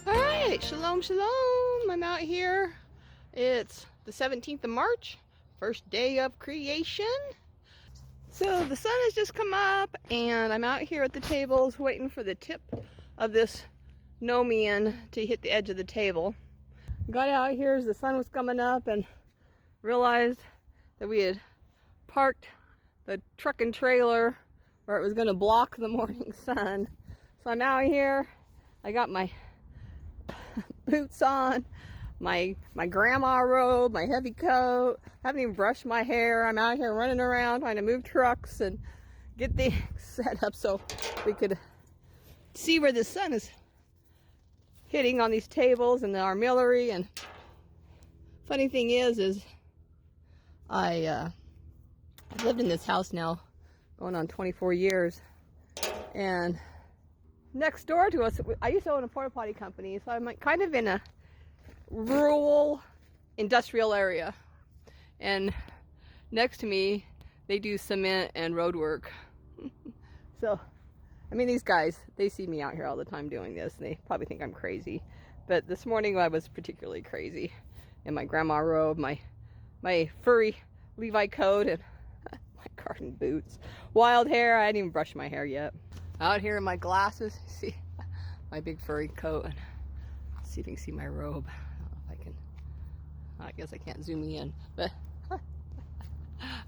All right, shalom, shalom. I'm out here. It's the 17th of March, first day of creation. So the sun has just come up and I'm out here at the tables waiting for the tip of this Nomian to hit the edge of the table. Got out here as the sun was coming up and realized that we had parked the truck and trailer where it was going to block the morning sun. So I'm out here. I got my boots on, my grandma robe, my heavy coat. Haven't even brushed my hair. I'm out here running around trying to move trucks and get things set up so we could see where the sun is hitting on these tables and the armillary. And funny thing is I've lived in this house now going on 24 years, and next door to us, I used to own a porta potty company, so I'm kind of in a rural industrial area, and next to me they do cement and road work. So I mean, these guys, they see me out here all the time doing this and they probably think I'm crazy, but this morning I was particularly crazy in my grandma robe, my furry Levi coat, and my garden boots, wild hair. I hadn't even brushed my hair yet. Out here in my glasses, see my big furry coat, and see if you can see my robe. I don't know if I can. I guess I can't zoom in, but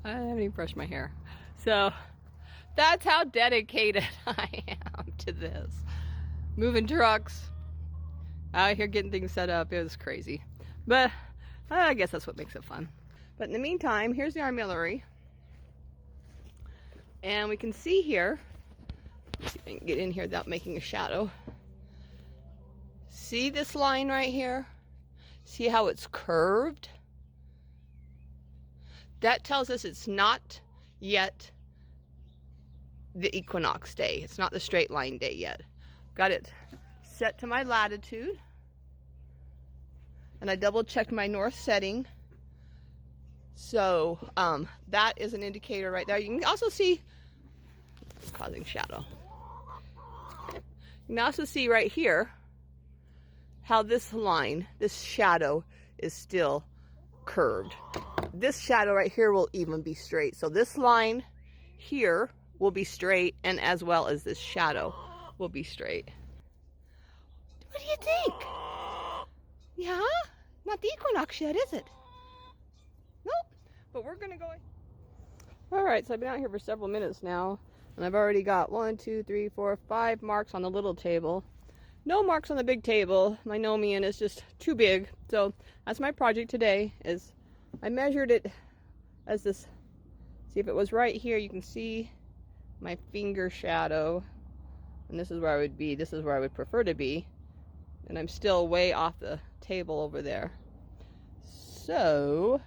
I haven't even brushed my hair. So that's how dedicated I am to this. Moving trucks, out here getting things set up. It was crazy, but I guess that's what makes it fun. But in the meantime, here's the armillary, and we can see here. Let's see if I can get in here without making a shadow. See this line right here? See how it's curved? That tells us it's not yet the equinox day. It's not the straight line day yet. Got it set to my latitude, and I double checked my north setting. So that is an indicator right there. You can also see, it's causing shadow. You can also see right here how this line, this shadow, is still curved. This shadow right here will even be straight. So this line here will be straight, and as well as this shadow will be straight. What do you think? Yeah? Not the equinox yet, is it? Nope. But we're gonna go. Alright, so I've been out here for several minutes now, and I've already got 1, 2, 3, 4, 5 marks on the little table. No marks on the big table. My Nomian is just too big. So that's my project today. Is I measured it as this. See if it was right here. You can see my finger shadow, and this is where I would be. This is where I would prefer to be, and I'm still way off the table over there. So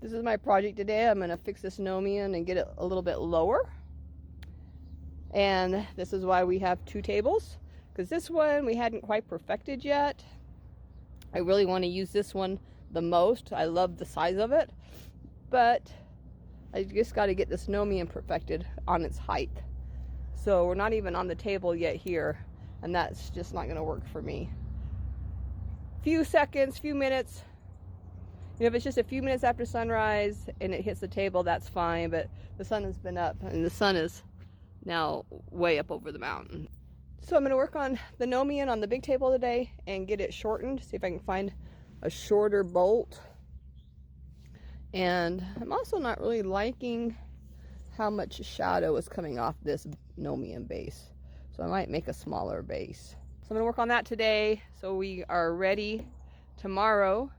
this is my project today. I'm gonna fix this Nomian and get it a little bit lower. And this is why we have 2 tables, because this one we hadn't quite perfected yet. I really want to use this one the most. I love the size of it, but I just got to get this Nomian perfected on its height. So we're not even on the table yet here, and that's just not going to work for me. Few seconds, few minutes. You know, if it's just a few minutes after sunrise and it hits the table, that's fine, but the sun has been up, and the sun is now way up over the mountain. So I'm going to work on the Nomian on the big table today and get it shortened, see if I can find a shorter bolt. And I'm also not really liking how much shadow is coming off this Nomian base, so I might make a smaller base. So I'm going to work on that today so we are ready tomorrow.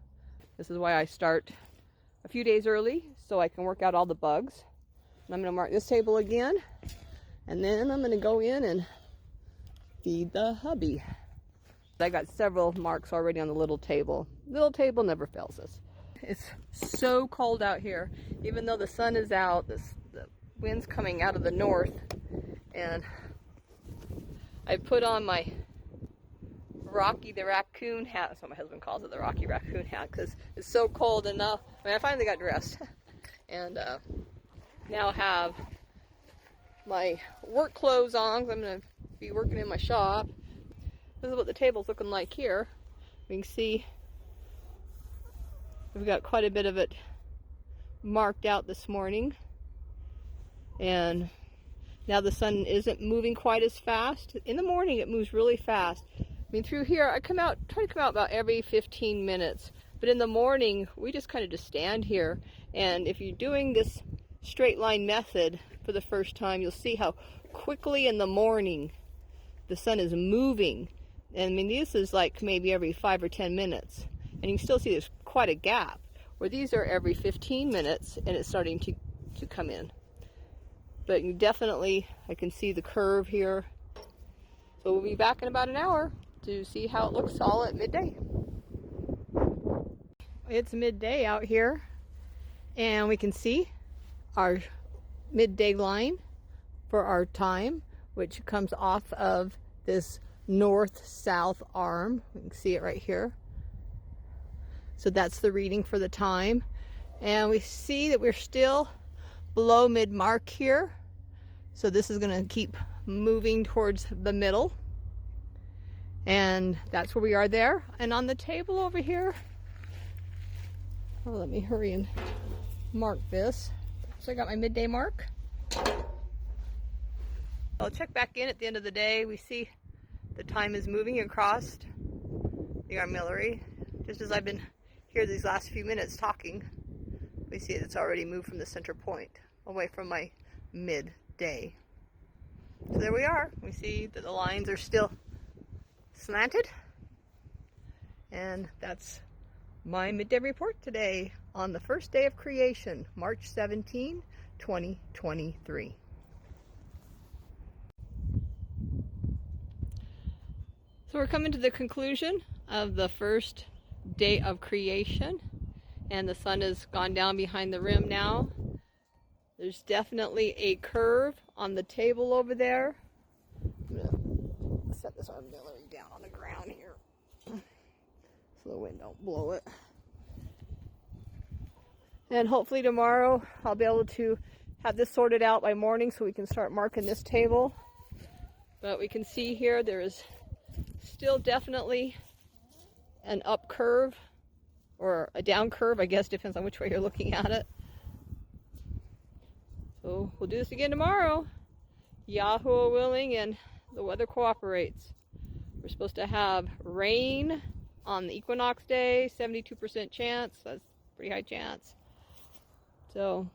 This is why I start a few days early, so I can work out all the bugs. And I'm going to mark this table again, and then I'm going to go in and feed the hubby. I got several marks already on the little table. Little table never fails us. It's so cold out here, even though the sun is out. The wind's coming out of the north, and I put on my Rocky the raccoon hat. That's what my husband calls it, the Rocky raccoon hat, because it's so cold. And now, I finally got dressed, and now have my work clothes on, 'cause I'm going to be working in my shop. this is what the table's looking like here. We can see we've got quite a bit of it marked out this morning. And now the sun isn't moving quite as fast. In the morning it moves really fast. I mean, through here I try to come out about every 15 minutes. But in the morning we just kind of just stand here. And if you're doing this straight line method for the first time, you'll see how quickly in the morning the sun is moving. And I mean, this is like maybe every 5 or 10 minutes. And you can still see there's quite a gap, where these are every 15 minutes and it's starting to come in. But you definitely, I can see the curve here. So we'll be back in about an hour to see how it looks all at midday. It's midday out here, and we can see our midday line for our time, which comes off of this north-south arm. We can see it right here. So that's the reading for the time. And we see that we're still below mid-mark here. So this is going to keep moving towards the middle. And that's where we are there. And on the table over here, oh, let me hurry and mark this. So I got my midday mark. I'll check back in at the end of the day. We see the time is moving across the armillary. Just as I've been here these last few minutes talking, we see it's already moved from the center point away from my midday. So there we are. We see that the lines are still slanted. And that's my midday report today on the first day of creation, March 17, 2023. So we're coming to the conclusion of the first day of creation, and the sun has gone down behind the rim now. There's definitely a curve on the table over there. I'm going to set this armillary down on the ground here so the wind don't blow it. And hopefully tomorrow I'll be able to have this sorted out by morning so we can start marking this table. But we can see here there is still definitely an up curve, or a down curve, I guess, depends on which way you're looking at it. So we'll do this again tomorrow, Yahuwah willing, and the weather cooperates. We're supposed to have rain on the equinox day, 72% chance. That's a pretty high chance. So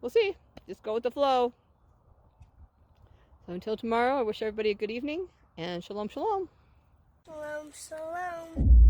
we'll see. Just go with the flow. So until tomorrow, I wish everybody a good evening, and shalom, shalom. Shalom, shalom.